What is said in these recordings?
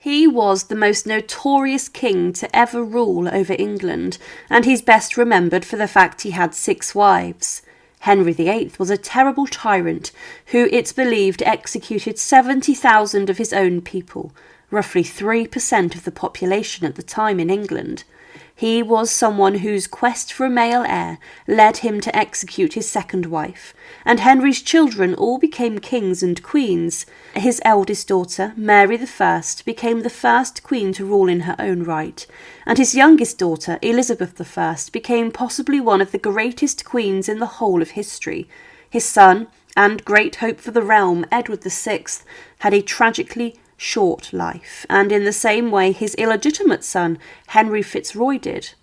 He was the most notorious king to ever rule over England, and he's best remembered for the fact he had 6 wives. Henry VIII was a terrible tyrant who, it's believed, executed 70,000 of his own people, roughly 3% of the population at the time in England. He was someone whose quest for a male heir led him to execute his second wife, and Henry's children all became kings and queens. His eldest daughter, Mary I, became the first queen to rule in her own right, and his youngest daughter, Elizabeth I, became possibly one of the greatest queens in the whole of history. His son, and great hope for the realm, Edward VI, had a tragically short life, and in the same way his illegitimate son, Henry Fitzroy, did.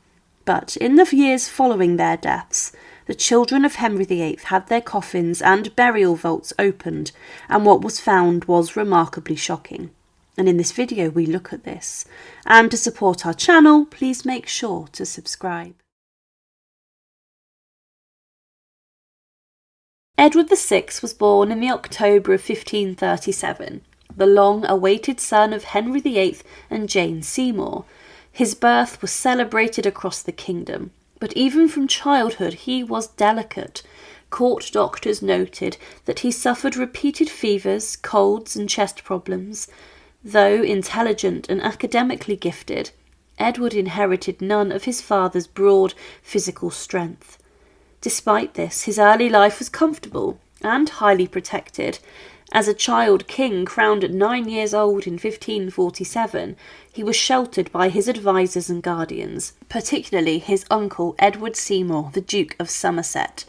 But in the years following their deaths, the children of Henry VIII had their coffins and burial vaults opened, and what was found was remarkably shocking. And in this video we look at this. And to support our channel, please make sure to subscribe. Edward VI was born in the October of 1537. The long-awaited son of Henry VIII and Jane Seymour. His birth was celebrated across the kingdom, but even from childhood he was delicate. Court doctors noted that he suffered repeated fevers, colds and chest problems. Though intelligent and academically gifted, Edward inherited none of his father's broad physical strength. Despite this, his early life was comfortable and highly protected. As a child king crowned at 9 years old in 1547, he was sheltered by his advisers and guardians, particularly his uncle Edward Seymour, the Duke of Somerset,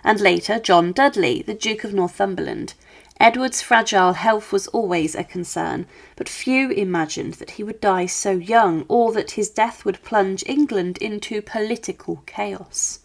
and later John Dudley, the Duke of Northumberland. Edward's fragile health was always a concern, but few imagined that he would die so young or that his death would plunge England into political chaos.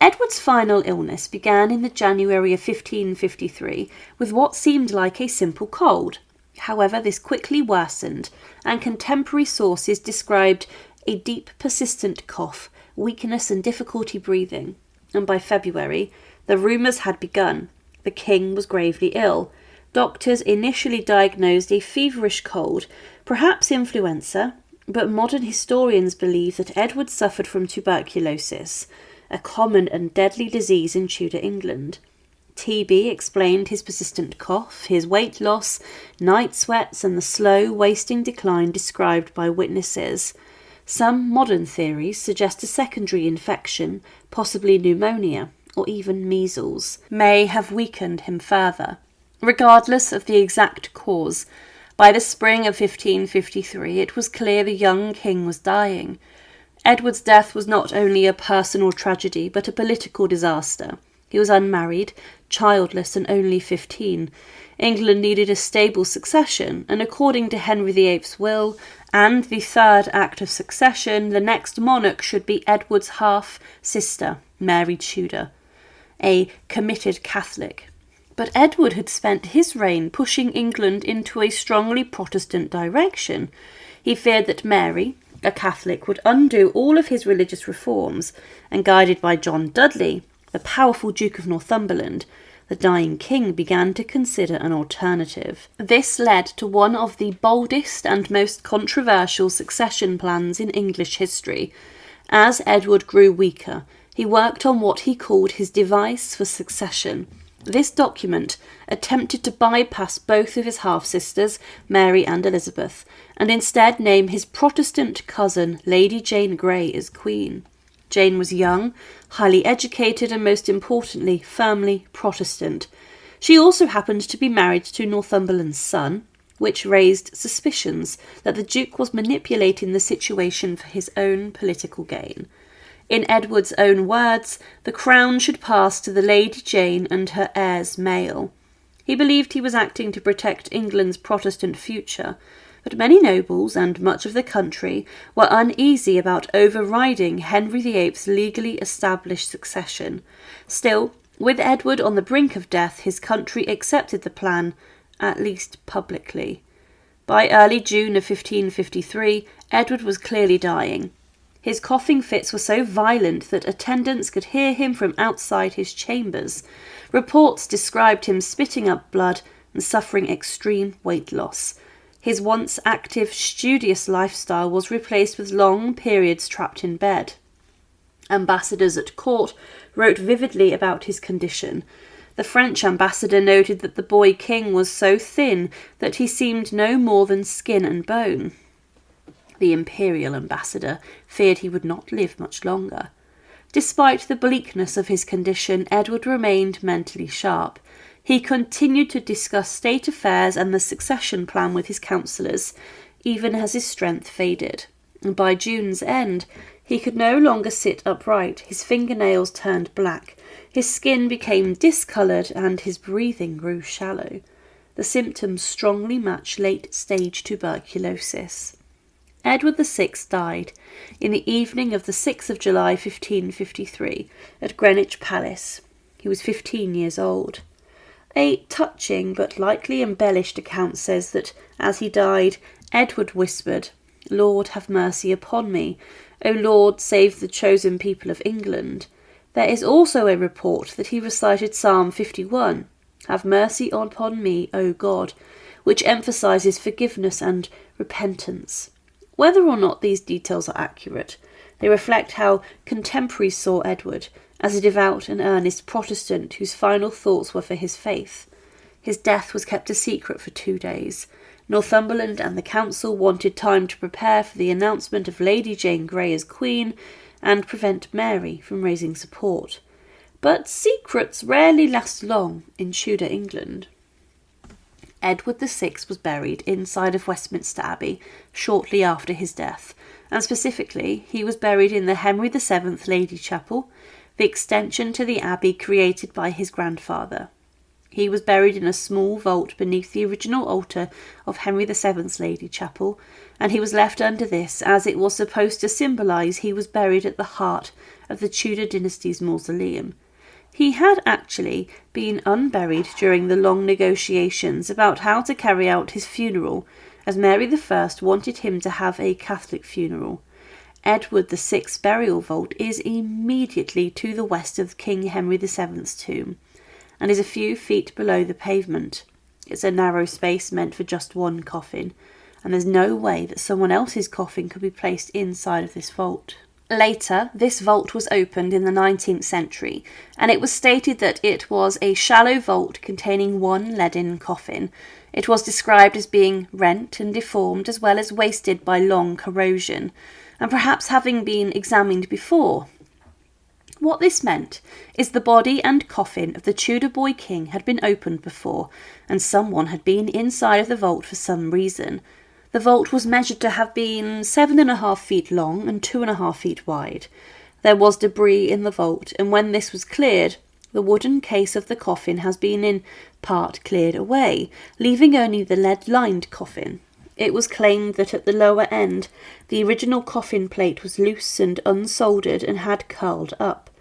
Edward's final illness began in the January of 1553 with what seemed like a simple cold. However, this quickly worsened, and contemporary sources described a deep, persistent cough, weakness and difficulty breathing. And by February, the rumours had begun. The king was gravely ill. Doctors initially diagnosed a feverish cold, perhaps influenza, but modern historians believe that Edward suffered from tuberculosis, a common and deadly disease in Tudor England. TB explained his persistent cough, his weight loss, night sweats, and the slow, wasting decline described by witnesses. Some modern theories suggest a secondary infection, possibly pneumonia, or even measles, may have weakened him further. Regardless of the exact cause, by the spring of 1553 it was clear the young king was dying. Edward's death was not only a personal tragedy, but a political disaster. He was unmarried, childless, and only 15. England needed a stable succession, and according to Henry VIII's will and the Third Act of Succession, the next monarch should be Edward's half-sister, Mary Tudor, a committed Catholic. But Edward had spent his reign pushing England into a strongly Protestant direction. He feared that Mary, a Catholic, would undo all of his religious reforms, and guided by John Dudley, the powerful Duke of Northumberland, the dying king began to consider an alternative. This led to one of the boldest and most controversial succession plans in English history. As Edward grew weaker, he worked on what he called his device for succession. This document attempted to bypass both of his half-sisters, Mary and Elizabeth, and instead name his Protestant cousin, Lady Jane Grey, as queen. Jane was young, highly educated, and most importantly, firmly Protestant. She also happened to be married to Northumberland's son, which raised suspicions that the Duke was manipulating the situation for his own political gain. In Edward's own words, the crown should pass to the Lady Jane and her heirs male. He believed he was acting to protect England's Protestant future, but many nobles and much of the country were uneasy about overriding Henry VIII's legally established succession. Still, with Edward on the brink of death, his country accepted the plan, at least publicly. By early June of 1553, Edward was clearly dying. His coughing fits were so violent that attendants could hear him from outside his chambers. Reports described him spitting up blood and suffering extreme weight loss. His once active, studious lifestyle was replaced with long periods trapped in bed. Ambassadors at court wrote vividly about his condition. The French ambassador noted that the boy king was so thin that he seemed no more than skin and bone. The imperial ambassador feared he would not live much longer. Despite the bleakness of his condition, Edward remained mentally sharp. He continued to discuss state affairs and the succession plan with his councillors, even as his strength faded. And by June's end, he could no longer sit upright. His fingernails turned black, his skin became discoloured, and his breathing grew shallow. The symptoms strongly matched late-stage tuberculosis. Edward VI died in the evening of the 6th of July 1553 at Greenwich Palace. He was 15 years old. A touching but lightly embellished account says that, as he died, Edward whispered, "Lord, have mercy upon me. O Lord, save the chosen people of England." There is also a report that he recited Psalm 51, "Have mercy upon me, O God," which emphasises forgiveness and repentance. Whether or not these details are accurate, they reflect how contemporaries saw Edward as a devout and earnest Protestant whose final thoughts were for his faith. His death was kept a secret for 2 days. Northumberland and the council wanted time to prepare for the announcement of Lady Jane Grey as Queen and prevent Mary from raising support. But secrets rarely last long in Tudor England. Edward VI was buried inside of Westminster Abbey shortly after his death, and specifically he was buried in the Henry VII Lady Chapel, the extension to the abbey created by his grandfather. He was buried in a small vault beneath the original altar of Henry VII's Lady Chapel, and he was left under this as it was supposed to symbolise he was buried at the heart of the Tudor dynasty's mausoleum. He had actually been unburied during the long negotiations about how to carry out his funeral, as Mary I wanted him to have a Catholic funeral. Edward VI's burial vault is immediately to the west of King Henry VII's tomb, and is a few feet below the pavement. It's a narrow space meant for just one coffin, and there's no way that someone else's coffin could be placed inside of this vault. Later, this vault was opened in the 19th century, and it was stated that it was a shallow vault containing one leaden coffin. It was described as being rent and deformed as well as wasted by long corrosion, and perhaps having been examined before. What this meant is the body and coffin of the Tudor boy king had been opened before, and someone had been inside of the vault for some reason. The vault was measured to have been 7.5 feet long and 2.5 feet wide. There was debris in the vault, and when this was cleared, the wooden case of the coffin has been in part cleared away, leaving only the lead-lined coffin. It was claimed that at the lower end, the original coffin plate was loose and unsoldered and had curled up.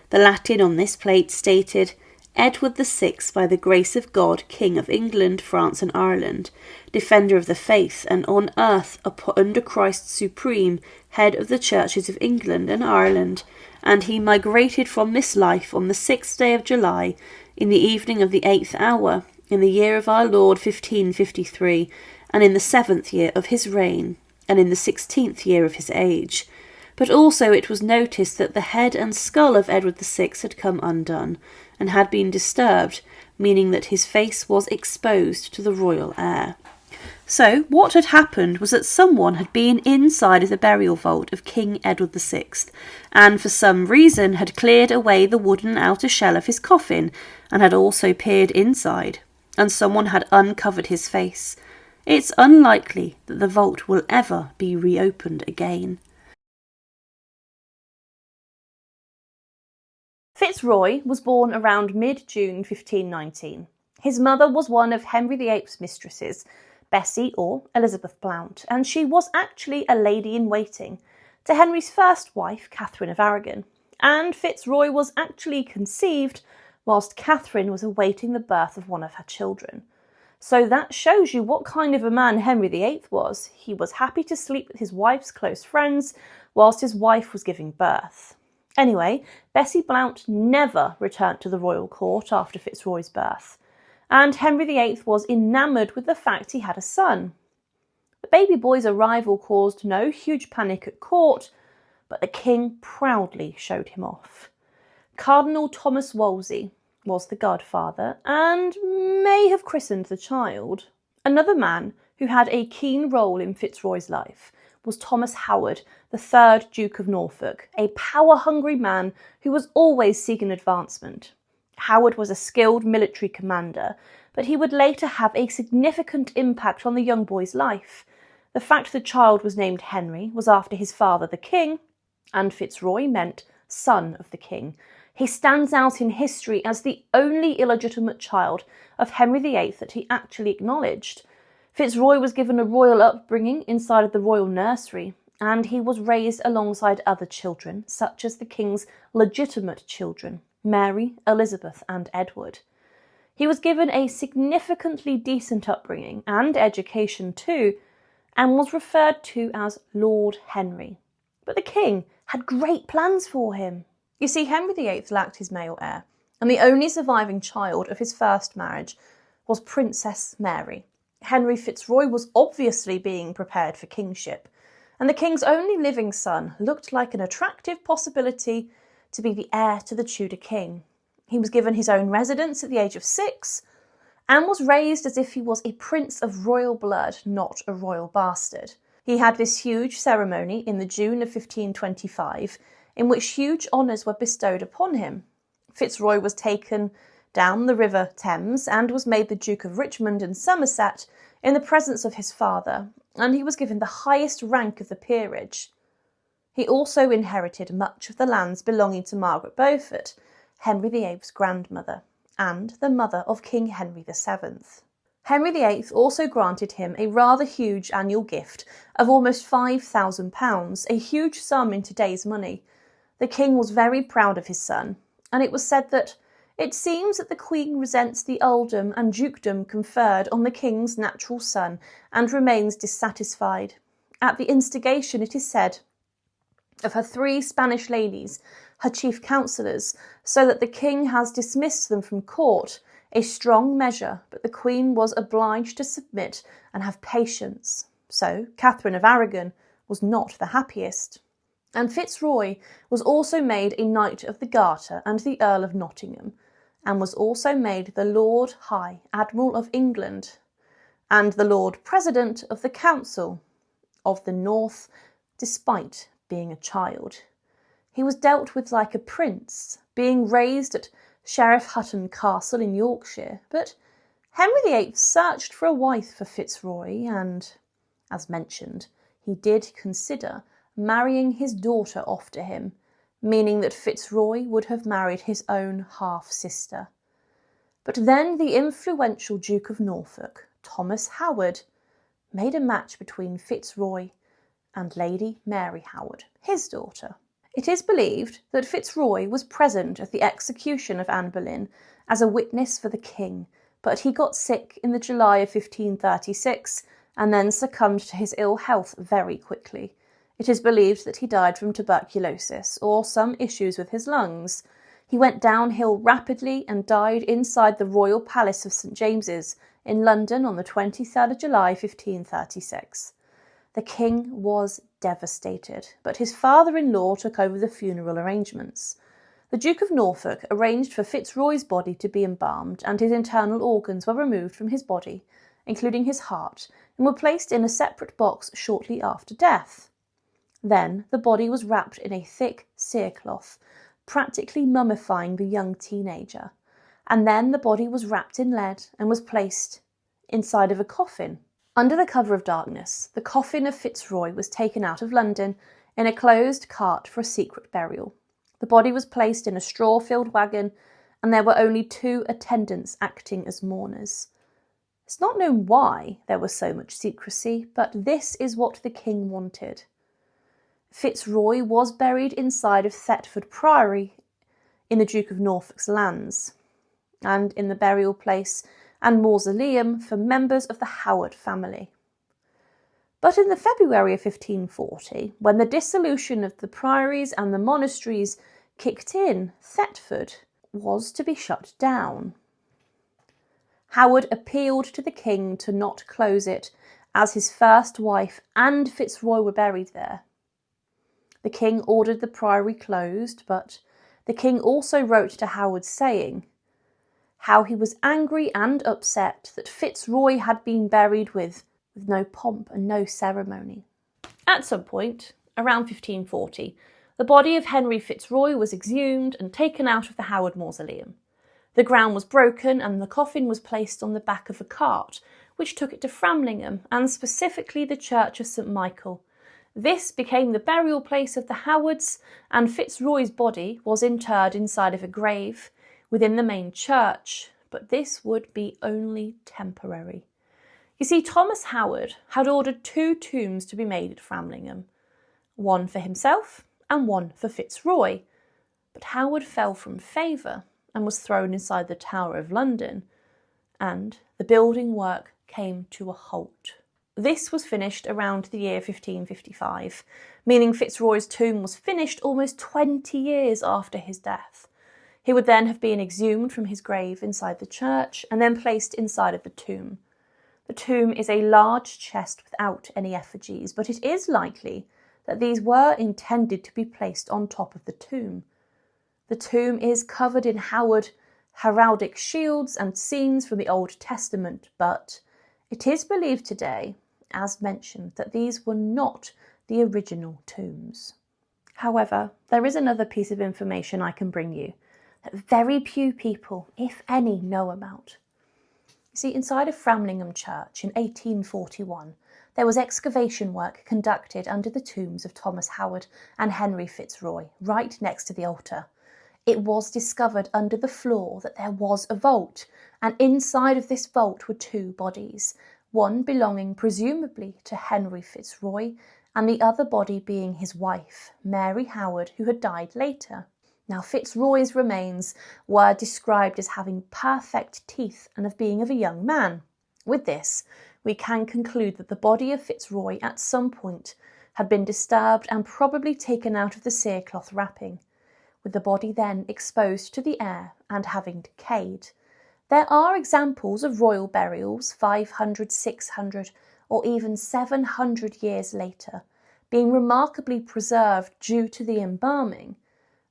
The Latin on this plate stated, "Edward VI, by the grace of God, King of England, France and Ireland, defender of the faith, and on earth under Christ supreme, head of the churches of England and Ireland, and he migrated from this life on the 6th day of July, in the evening of the 8th hour, in the year of our Lord 1553, and in the 7th year of his reign, and in the 16th year of his age." But also it was noticed that the head and skull of Edward VI had come undone, and had been disturbed, meaning that his face was exposed to the royal air. So what had happened was that someone had been inside of the burial vault of King Edward VI, and for some reason had cleared away the wooden outer shell of his coffin, and had also peered inside, and someone had uncovered his face. It's unlikely that the vault will ever be reopened again. Fitzroy was born around mid-June 1519. His mother was one of Henry VIII's mistresses, Bessie or Elizabeth Blount, and she was actually a lady-in-waiting to Henry's first wife, Catherine of Aragon, and Fitzroy was actually conceived whilst Catherine was awaiting the birth of one of her children. So that shows you what kind of a man Henry VIII was. He was happy to sleep with his wife's close friends whilst his wife was giving birth. Anyway, Bessie Blount never returned to the royal court after Fitzroy's birth, and Henry VIII was enamoured with the fact he had a son. The baby boy's arrival caused no huge panic at court, but the king proudly showed him off. Cardinal Thomas Wolsey was the godfather and may have christened the child. Another man who had a keen role in Fitzroy's life was Thomas Howard, the 3rd Duke of Norfolk, a power-hungry man who was always seeking advancement. Howard was a skilled military commander, but he would later have a significant impact on the young boy's life. The fact the child was named Henry was after his father, the king, and Fitzroy meant son of the king. He stands out in history as the only illegitimate child of Henry VIII that he actually acknowledged. Fitzroy was given a royal upbringing inside of the royal nursery, and he was raised alongside other children, such as the king's legitimate children, Mary, Elizabeth, and Edward. He was given a significantly decent upbringing and education too, and was referred to as Lord Henry. But the king had great plans for him. You see, Henry VIII lacked his male heir, and the only surviving child of his first marriage was Princess Mary. Henry Fitzroy was obviously being prepared for kingship, and the king's only living son looked like an attractive possibility to be the heir to the Tudor king. He was given his own residence at the age of 6 and was raised as if he was a prince of royal blood, not a royal bastard. He had this huge ceremony in the June of 1525 in which huge honours were bestowed upon him. Fitzroy was taken down the River Thames and was made the Duke of Richmond and Somerset in the presence of his father, and he was given the highest rank of the peerage. He also inherited much of the lands belonging to Margaret Beaufort, Henry VIII's grandmother, and the mother of King Henry VII. Henry VIII also granted him a rather huge annual gift of almost £5,000, a huge sum in today's money. The king was very proud of his son, and it was said that it seems that the Queen resents the earldom and dukedom conferred on the king's natural son and remains dissatisfied. At the instigation, it is said, of her 3 Spanish ladies, her chief counsellors, so that the king has dismissed them from court, a strong measure, but the Queen was obliged to submit and have patience. So Catherine of Aragon was not the happiest. And Fitzroy was also made a Knight of the Garter and the Earl of Nottingham, and was also made the Lord High Admiral of England and the Lord President of the Council of the North, despite being a child. He was dealt with like a prince, being raised at Sheriff Hutton Castle in Yorkshire, but Henry VIII searched for a wife for Fitzroy and, as mentioned, he did consider marrying his daughter off to him, meaning that Fitzroy would have married his own half-sister. But then the influential Duke of Norfolk, Thomas Howard, made a match between Fitzroy and Lady Mary Howard, his daughter. It is believed that Fitzroy was present at the execution of Anne Boleyn as a witness for the king, but he got sick in the July of 1536 and then succumbed to his ill health very quickly. It is believed that he died from tuberculosis or some issues with his lungs. He went downhill rapidly and died inside the Royal Palace of St James's in London on the 23rd of July 1536. The king was devastated, but his father-in-law took over the funeral arrangements. The Duke of Norfolk arranged for Fitzroy's body to be embalmed, and his internal organs were removed from his body, including his heart, and were placed in a separate box shortly after death. Then the body was wrapped in a thick cerecloth, practically mummifying the young teenager, and then the body was wrapped in lead and was placed inside of a coffin. Under the cover of darkness, the coffin of Fitzroy was taken out of London in a closed cart for a secret burial. The body was placed in a straw-filled wagon, and there were only 2 attendants acting as mourners. It's not known why there was so much secrecy, but this is what the king wanted. Fitzroy was buried inside of Thetford Priory in the Duke of Norfolk's lands, and in the burial place and mausoleum for members of the Howard family. But in the February of 1540, when the dissolution of the priories and the monasteries kicked in, Thetford was to be shut down. Howard appealed to the king to not close it, as his first wife and Fitzroy were buried there. The king ordered the priory closed, but the king also wrote to Howard saying how he was angry and upset that Fitzroy had been buried with no pomp and no ceremony. At some point, around 1540, the body of Henry Fitzroy was exhumed and taken out of the Howard mausoleum. The ground was broken and the coffin was placed on the back of a cart, which took it to Framlingham and specifically the Church of St Michael. This became the burial place of the Howards, and Fitzroy's body was interred inside of a grave within the main church, but this would be only temporary. You see, Thomas Howard had ordered 2 tombs to be made at Framlingham, one for himself and one for Fitzroy, but Howard fell from favour and was thrown inside the Tower of London, and the building work came to a halt. This was finished around the year 1555, meaning Fitzroy's tomb was finished almost 20 years after his death. He would then have been exhumed from his grave inside the church and then placed inside of the tomb. The tomb is a large chest without any effigies, but it is likely that these were intended to be placed on top of the tomb. The tomb is covered in Howard heraldic shields and scenes from the Old Testament, but it is believed today, as mentioned, that these were not the original tombs. However, there is another piece of information I can bring you that very few people, if any, know about. You see, inside of Framlingham Church in 1841, there was excavation work conducted under the tombs of Thomas Howard and Henry Fitzroy, right next to the altar. It was discovered under the floor that there was a vault, and inside of this vault were 2 bodies, one belonging presumably to Henry Fitzroy, and the other body being his wife, Mary Howard, who had died later. Now, Fitzroy's remains were described as having perfect teeth and of being of a young man. With this, we can conclude that the body of Fitzroy at some point had been disturbed and probably taken out of the cerecloth wrapping, with the body then exposed to the air and having decayed. There are examples of royal burials 500, 600 or even 700 years later being remarkably preserved due to the embalming.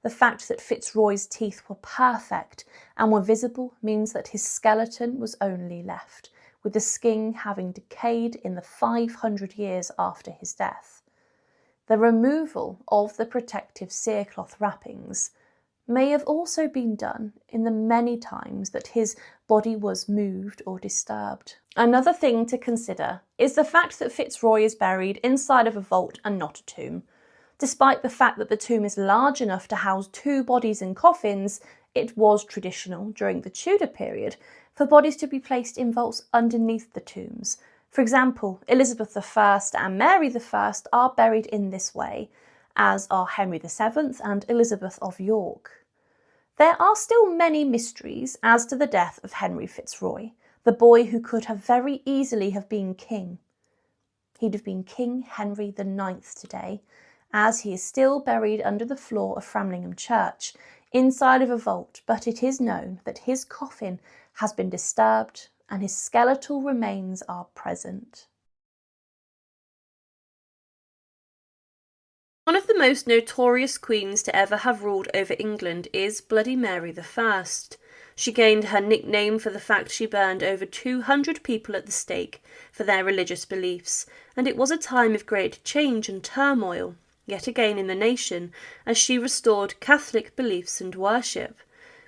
The fact that Fitzroy's teeth were perfect and were visible means that his skeleton was only left, with the skin having decayed in the 500 years after his death. The removal of the protective cerecloth wrappings may have also been done in the many times that his body was moved or disturbed. Another thing to consider is the fact that Fitzroy is buried inside of a vault and not a tomb. Despite the fact that the tomb is large enough to house 2 bodies in coffins, it was traditional during the Tudor period for bodies to be placed in vaults underneath the tombs. For example, Elizabeth I and Mary I are buried in this way, as are Henry VII and Elizabeth of York. There are still many mysteries as to the death of Henry Fitzroy, the boy who could have very easily have been king. He'd have been King Henry IX today, as he is still buried under the floor of Framlingham Church, inside of a vault, but it is known that his coffin has been disturbed and his skeletal remains are present. One of the most notorious queens to ever have ruled over England is Bloody Mary I. She gained her nickname for the fact she burned over 200 people at the stake for their religious beliefs, and it was a time of great change and turmoil, yet again in the nation, as she restored Catholic beliefs and worship.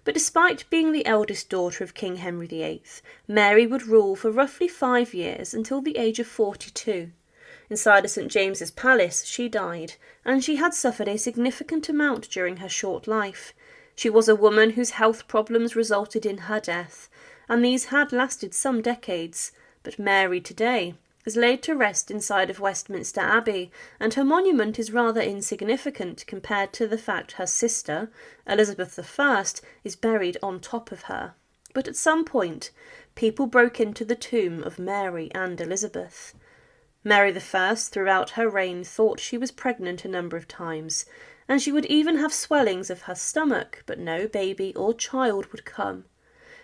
But despite being the eldest daughter of King Henry VIII, Mary would rule for roughly 5 years until the age of 42. Inside of St James's Palace, she died, and she had suffered a significant amount during her short life. She was a woman whose health problems resulted in her death, and these had lasted some decades. But Mary today is laid to rest inside of Westminster Abbey, and her monument is rather insignificant compared to the fact her sister, Elizabeth I, is buried on top of her. But at some point, people broke into the tomb of Mary and Elizabeth. Mary I, throughout her reign, thought she was pregnant a number of times, and she would even have swellings of her stomach, but no baby or child would come.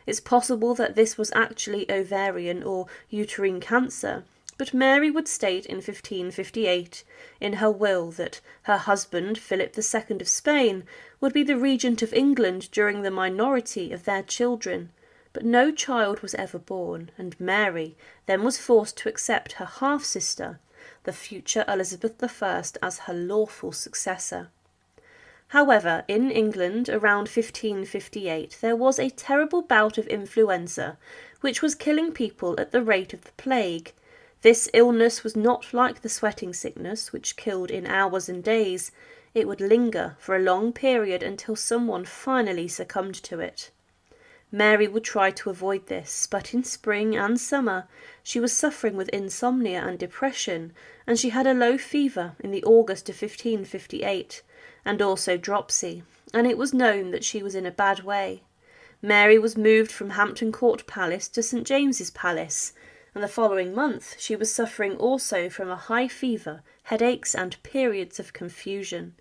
It's possible that this was actually ovarian or uterine cancer, But Mary would state in 1558 in her will that her husband, Philip II of Spain, would be the regent of England during the minority of their children. But no child was ever born, and Mary then was forced to accept her half-sister, the future Elizabeth I, as her lawful successor. However, in England around 1558 there was a terrible bout of influenza, which was killing people at the rate of the plague. This illness was not like the sweating sickness, which killed in hours and days. It would linger for a long period until someone finally succumbed to it. Mary would try to avoid this, but in spring and summer she was suffering with insomnia and depression, and she had a low fever in the August of 1558, and also dropsy, and it was known that she was in a bad way. Mary was moved from Hampton Court Palace to St James's Palace, and the following month she was suffering also from a high fever, headaches, and periods of confusion.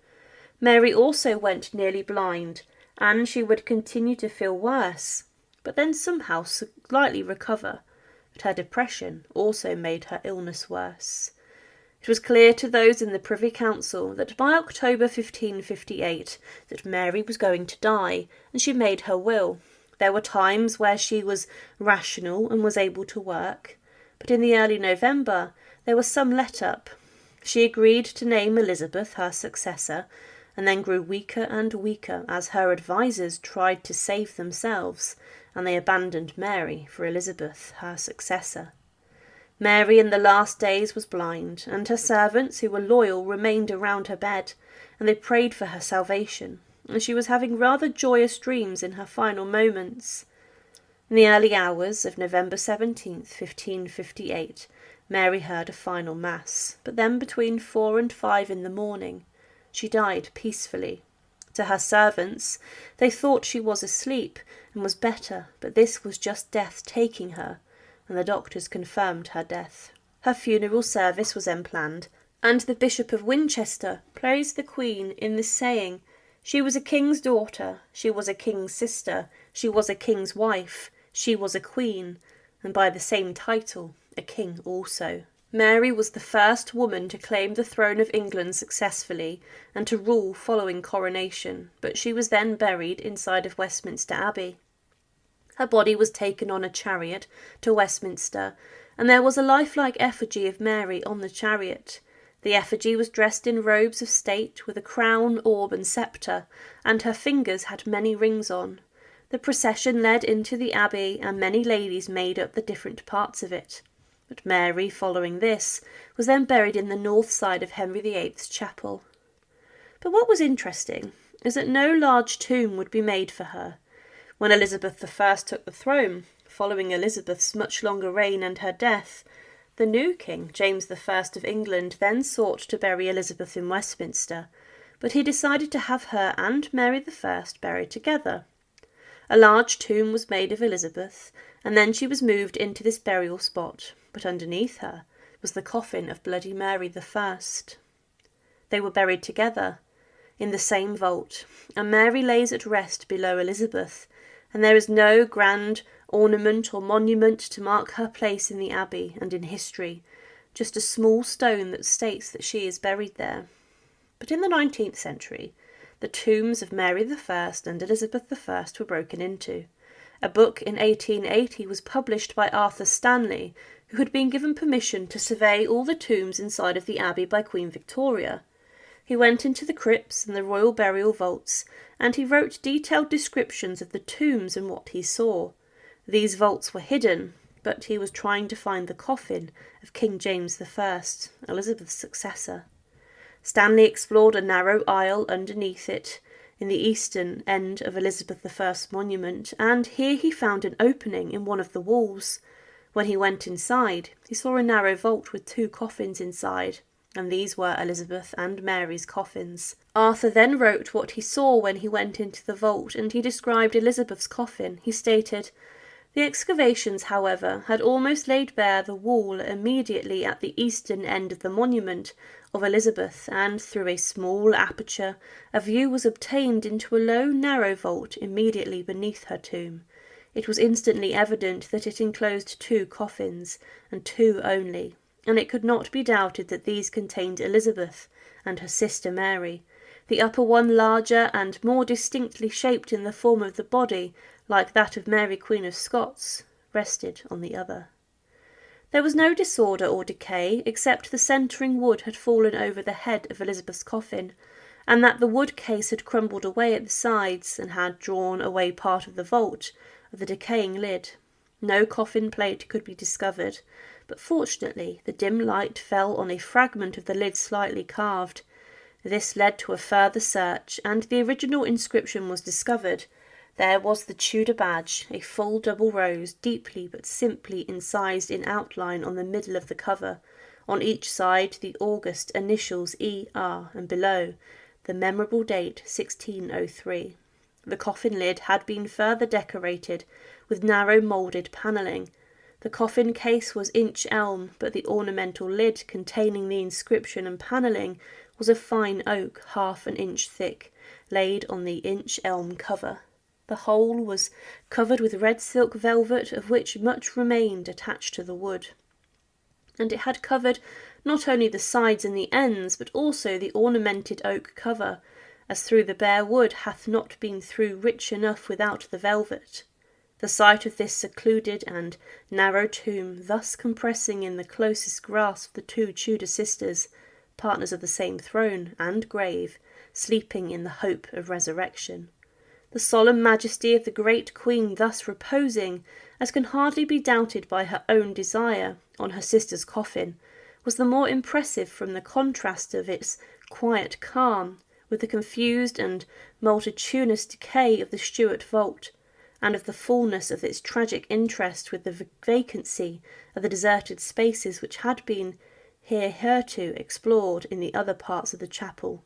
Mary also went nearly blind, and she would continue to feel worse, but then somehow slightly recover. But her depression also made her illness worse. It was clear to those in the Privy Council that by October 1558 that Mary was going to die, and she made her will. There were times where she was rational and was able to work, but in the early November there was some let-up. She agreed to name Elizabeth her successor, and then grew weaker and weaker as her advisers tried to save themselves, and they abandoned Mary for Elizabeth, her successor. Mary in the last days was blind, and her servants, who were loyal, remained around her bed, and they prayed for her salvation, and she was having rather joyous dreams in her final moments. In the early hours of November 17th, 1558, Mary heard a final mass, but then between 4 and 5 in the morning, she died peacefully. To her servants, they thought she was asleep and was better, but this was just death taking her, and the doctors confirmed her death. Her funeral service was then planned, and the Bishop of Winchester praised the Queen in this saying, "She was a king's daughter, she was a king's sister, she was a king's wife, she was a queen, and by the same title, a king also." Mary was the first woman to claim the throne of England successfully and to rule following coronation, but she was then buried inside of Westminster Abbey. Her body was taken on a chariot to Westminster, and there was a lifelike effigy of Mary on the chariot. The effigy was dressed in robes of state with a crown, orb, and sceptre, and her fingers had many rings on. The procession led into the abbey, and many ladies made up the different parts of it. But Mary, following this, was then buried in the north side of Henry VIII's chapel. But what was interesting is that no large tomb would be made for her. When Elizabeth I took the throne, following Elizabeth's much longer reign and her death, the new king, James I of England, then sought to bury Elizabeth in Westminster, but he decided to have her and Mary I buried together. A large tomb was made of Elizabeth, and then she was moved into this burial spot, but underneath her was the coffin of Bloody Mary I. They were buried together in the same vault, and Mary lays at rest below Elizabeth, and there is no grand ornament or monument to mark her place in the abbey and in history, just a small stone that states that she is buried there. But in the 19th century, the tombs of Mary I and Elizabeth I were broken into. A book in 1880 was published by Arthur Stanley, who had been given permission to survey all the tombs inside of the abbey by Queen Victoria. He went into the crypts and the royal burial vaults, and he wrote detailed descriptions of the tombs and what he saw. These vaults were hidden, but he was trying to find the coffin of King James I, Elizabeth's successor. Stanley explored a narrow aisle underneath it, in the eastern end of Elizabeth I's monument, and here he found an opening in one of the walls. When he went inside, he saw a narrow vault with 2 coffins inside, and these were Elizabeth and Mary's coffins. Arthur then wrote what he saw when he went into the vault, and he described Elizabeth's coffin. He stated, "The excavations, however, had almost laid bare the wall immediately at the eastern end of the monument of Elizabeth, and through a small aperture a view was obtained into a low, narrow vault immediately beneath her tomb. It was instantly evident that it enclosed 2 coffins, and 2 only. and it could not be doubted that these contained Elizabeth and her sister Mary, the upper one larger and more distinctly shaped in the form of the body, like that of Mary Queen of Scots, rested on the other. There was no disorder or decay, except the centering wood had fallen over the head of Elizabeth's coffin, and that the wood case had crumbled away at the sides and had drawn away part of the vault of the decaying lid. No coffin plate could be discovered, but fortunately the dim light fell on a fragment of the lid slightly carved. This led to a further search, and the original inscription was discovered. There was the Tudor badge, a full double rose, deeply but simply incised in outline on the middle of the cover. On each side the august initials E.R. and below the memorable date 1603. The coffin lid had been further decorated with narrow moulded panelling. The coffin case was inch elm, but the ornamental lid containing the inscription and panelling was of fine oak, half an inch thick, laid on the inch elm cover. The whole was covered with red silk velvet, of which much remained attached to the wood. And it had covered not only the sides and the ends, but also the ornamented oak cover, as through the bare wood hath not been through rich enough without the velvet. The sight of this secluded and narrow tomb, thus compressing in the closest grasp the two Tudor sisters, partners of the same throne and grave, sleeping in the hope of resurrection. The solemn majesty of the great queen thus reposing, as can hardly be doubted by her own desire, on her sister's coffin, was the more impressive from the contrast of its quiet calm with the confused and multitudinous decay of the Stuart vault, and of the fullness of its tragic interest with the vacancy of the deserted spaces which had been hitherto explored in the other parts of the chapel.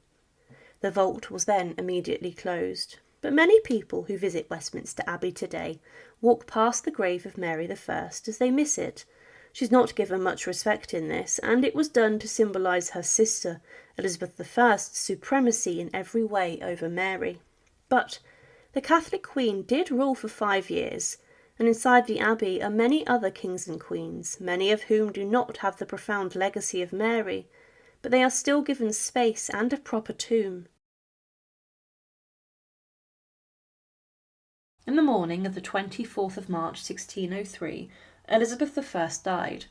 The vault was then immediately closed. But many people who visit Westminster Abbey today walk past the grave of Mary I as they miss it. She's not given much respect in this, and it was done to symbolise her sister, Elizabeth I's supremacy in every way over Mary. But the Catholic Queen did rule for 5 years, and inside the Abbey are many other kings and queens, many of whom do not have the profound legacy of Mary, but they are still given space and a proper tomb. In the morning of the 24th of March 1603, Elizabeth I died.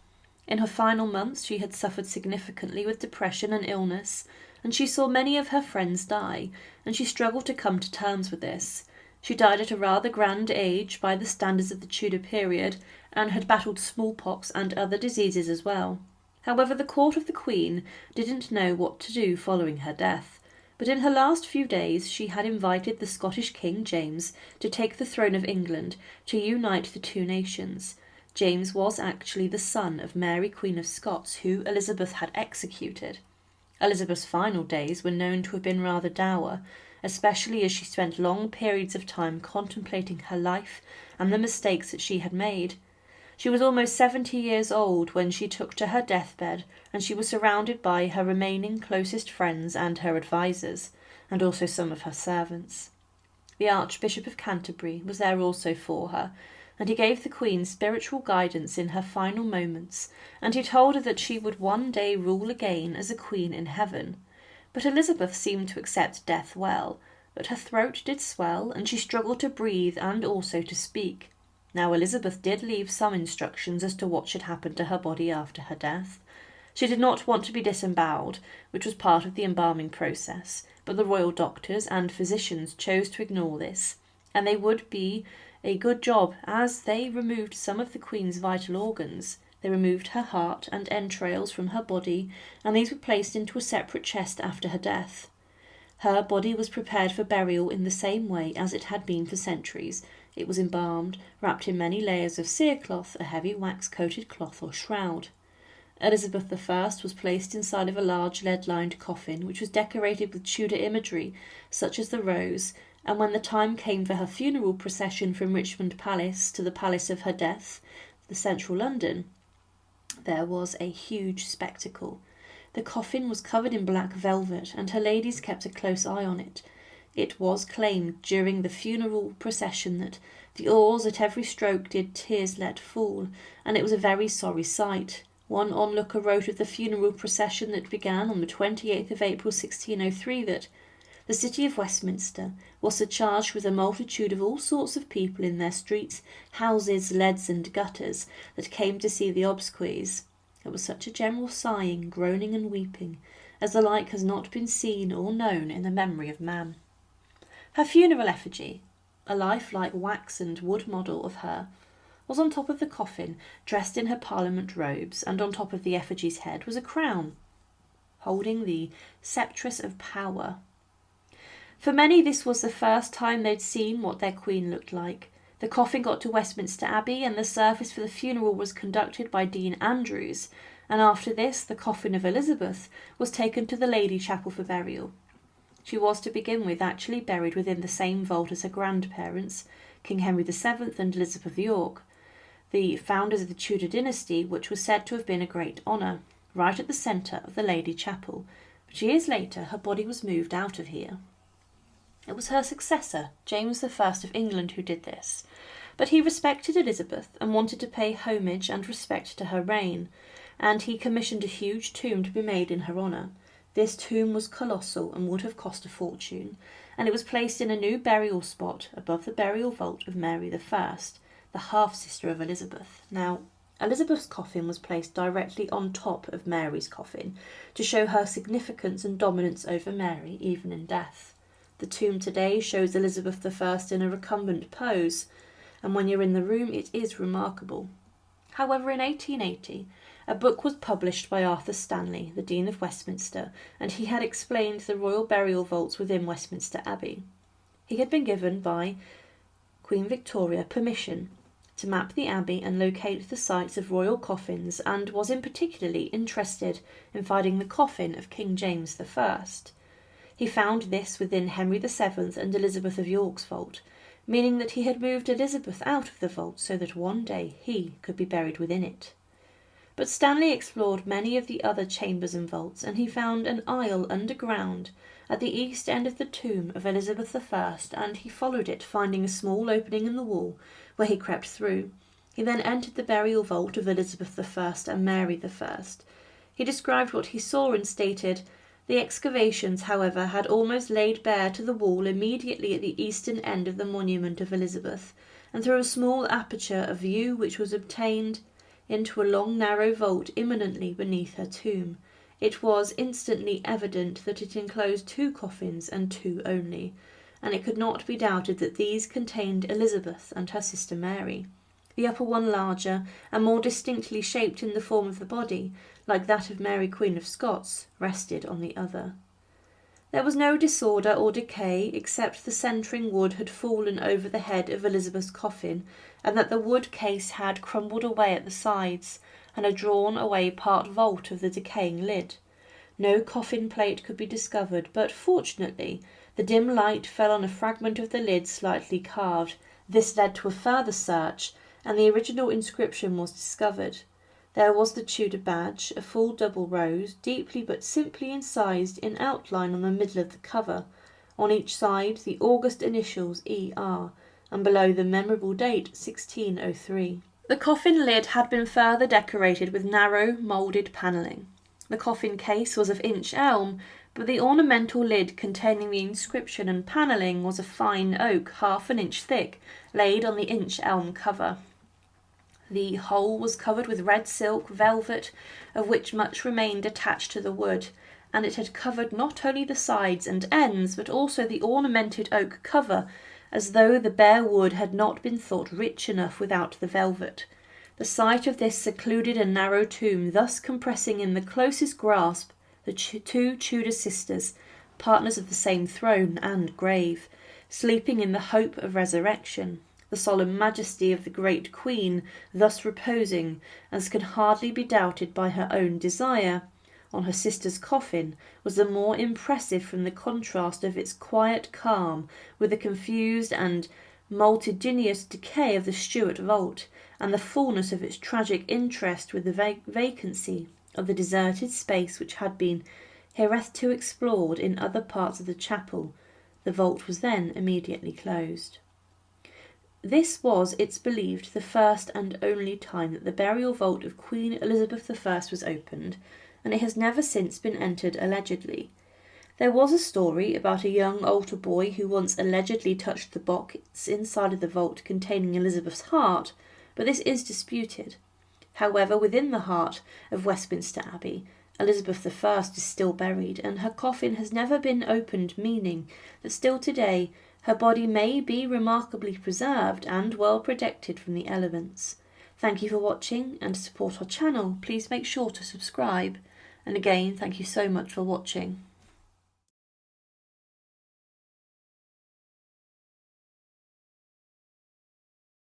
In her final months she had suffered significantly with depression and illness, and she saw many of her friends die, and she struggled to come to terms with this. She died at a rather grand age by the standards of the Tudor period, and had battled smallpox and other diseases as well. However, the court of the Queen didn't know what to do following her death. But in her last few days she had invited the Scottish King James to take the throne of England to unite the two nations. James was actually the son of Mary Queen of Scots, who Elizabeth had executed. Elizabeth's final days were known to have been rather dour, especially as she spent long periods of time contemplating her life and the mistakes that she had made. She was almost 70 years old when she took to her deathbed, and she was surrounded by her remaining closest friends and her advisers, and also some of her servants. The Archbishop of Canterbury was there also for her, and he gave the Queen spiritual guidance in her final moments, and he told her that she would one day rule again as a queen in heaven. But Elizabeth seemed to accept death well, but her throat did swell, and she struggled to breathe and also to speak. Now Elizabeth did leave some instructions as to what should happen to her body after her death. She did not want to be disemboweled, which was part of the embalming process, but the royal doctors and physicians chose to ignore this, and they would be a good job, as they removed some of the Queen's vital organs. They removed her heart and entrails from her body, and these were placed into a separate chest after her death. Her body was prepared for burial in the same way as it had been for centuries. It was embalmed, wrapped in many layers of cerecloth, a heavy wax-coated cloth or shroud. Elizabeth I was placed inside of a large lead-lined coffin, which was decorated with Tudor imagery, such as the rose, and when the time came for her funeral procession from Richmond Palace to the place of her death, the central London, there was a huge spectacle. The coffin was covered in black velvet, and her ladies kept a close eye on it. It was claimed during the funeral procession that the oars at every stroke did tears let fall, and it was a very sorry sight. One onlooker wrote of the funeral procession that began on the 28th of April 1603 that the city of Westminster was surcharged with a multitude of all sorts of people in their streets, houses, leads, and gutters, that came to see the obsequies. There was such a general sighing, groaning, and weeping, as the like has not been seen or known in the memory of man. Her funeral effigy, a lifelike wax and wood model of her, was on top of the coffin, dressed in her Parliament robes, and on top of the effigy's head was a crown, holding the sceptress of power. For many, this was the first time they'd seen what their queen looked like. The coffin got to Westminster Abbey, and the service for the funeral was conducted by Dean Andrews, and after this the coffin of Elizabeth was taken to the Lady Chapel for burial. She was, to begin with, actually buried within the same vault as her grandparents, King Henry VII and Elizabeth of York, the founders of the Tudor dynasty, which was said to have been a great honour, right at the centre of the Lady Chapel. But years later her body was moved out of here. It was her successor, James I of England, who did this, but he respected Elizabeth and wanted to pay homage and respect to her reign, and he commissioned a huge tomb to be made in her honour. This tomb was colossal and would have cost a fortune, and it was placed in a new burial spot above the burial vault of Mary I, the half-sister of Elizabeth. Now, Elizabeth's coffin was placed directly on top of Mary's coffin to show her significance and dominance over Mary, even in death. The tomb today shows Elizabeth I in a recumbent pose, and when you're in the room it is remarkable. However, in 1880, a book was published by Arthur Stanley, the Dean of Westminster, and he had explained the royal burial vaults within Westminster Abbey. He had been given by Queen Victoria permission to map the abbey and locate the sites of royal coffins, and was in particularly interested in finding the coffin of King James I. He found this within Henry VII and Elizabeth of York's vault, meaning that he had moved Elizabeth out of the vault so that one day he could be buried within it. But Stanley explored many of the other chambers and vaults, and he found an aisle underground at the east end of the tomb of Elizabeth I, and he followed it, finding a small opening in the wall, where he crept through. He then entered the burial vault of Elizabeth I and Mary I. He described what he saw and stated, "The excavations, however, had almost laid bare to the wall immediately at the eastern end of the monument of Elizabeth, and through a small aperture a view which was obtained into a long narrow vault imminently beneath her tomb. It was instantly evident that it enclosed two coffins, and two only, and it could not be doubted that these contained Elizabeth and her sister Mary. The upper one larger, and more distinctly shaped in the form of the body, like that of Mary Queen of Scots, rested on the other. There was no disorder or decay, except the centring wood had fallen over the head of Elizabeth's coffin, and that the wood case had crumbled away at the sides, and had drawn away part vault of the decaying lid. No coffin plate could be discovered, but fortunately the dim light fell on a fragment of the lid slightly carved. This led to a further search, and the original inscription was discovered. There was the Tudor badge, a full double rose, deeply but simply incised in outline on the middle of the cover. On each side the august initials E.R., and below the memorable date 1603. The coffin lid had been further decorated with narrow, moulded panelling. The coffin case was of inch elm, but the ornamental lid containing the inscription and panelling was of fine oak, half an inch thick, laid on the inch elm cover. The whole was covered with red silk velvet, of which much remained attached to the wood, and it had covered not only the sides and ends, but also the ornamented oak cover, as though the bare wood had not been thought rich enough without the velvet. The sight of this secluded and narrow tomb, thus compressing in the closest grasp the two Tudor sisters, partners of the same throne and grave, sleeping in the hope of resurrection. The solemn majesty of the great queen, thus reposing, as can hardly be doubted by her own desire, on her sister's coffin, was the more impressive from the contrast of its quiet calm with the confused and multitudinous decay of the Stuart vault, and the fullness of its tragic interest with the vacancy of the deserted space which had been hereto explored in other parts of the chapel. The vault was then immediately closed. This was, it's believed, the first and only time that the burial vault of Queen Elizabeth I was opened, and it has never since been entered allegedly. There was a story about a young altar boy who once allegedly touched the box inside of the vault containing Elizabeth's heart, but this is disputed. However, within the heart of Westminster Abbey, Elizabeth I is still buried, and her coffin has never been opened, meaning that still today her body may be remarkably preserved and well protected from the elements. Thank you for watching, and to support our channel, please make sure to subscribe. And again, thank you so much for watching.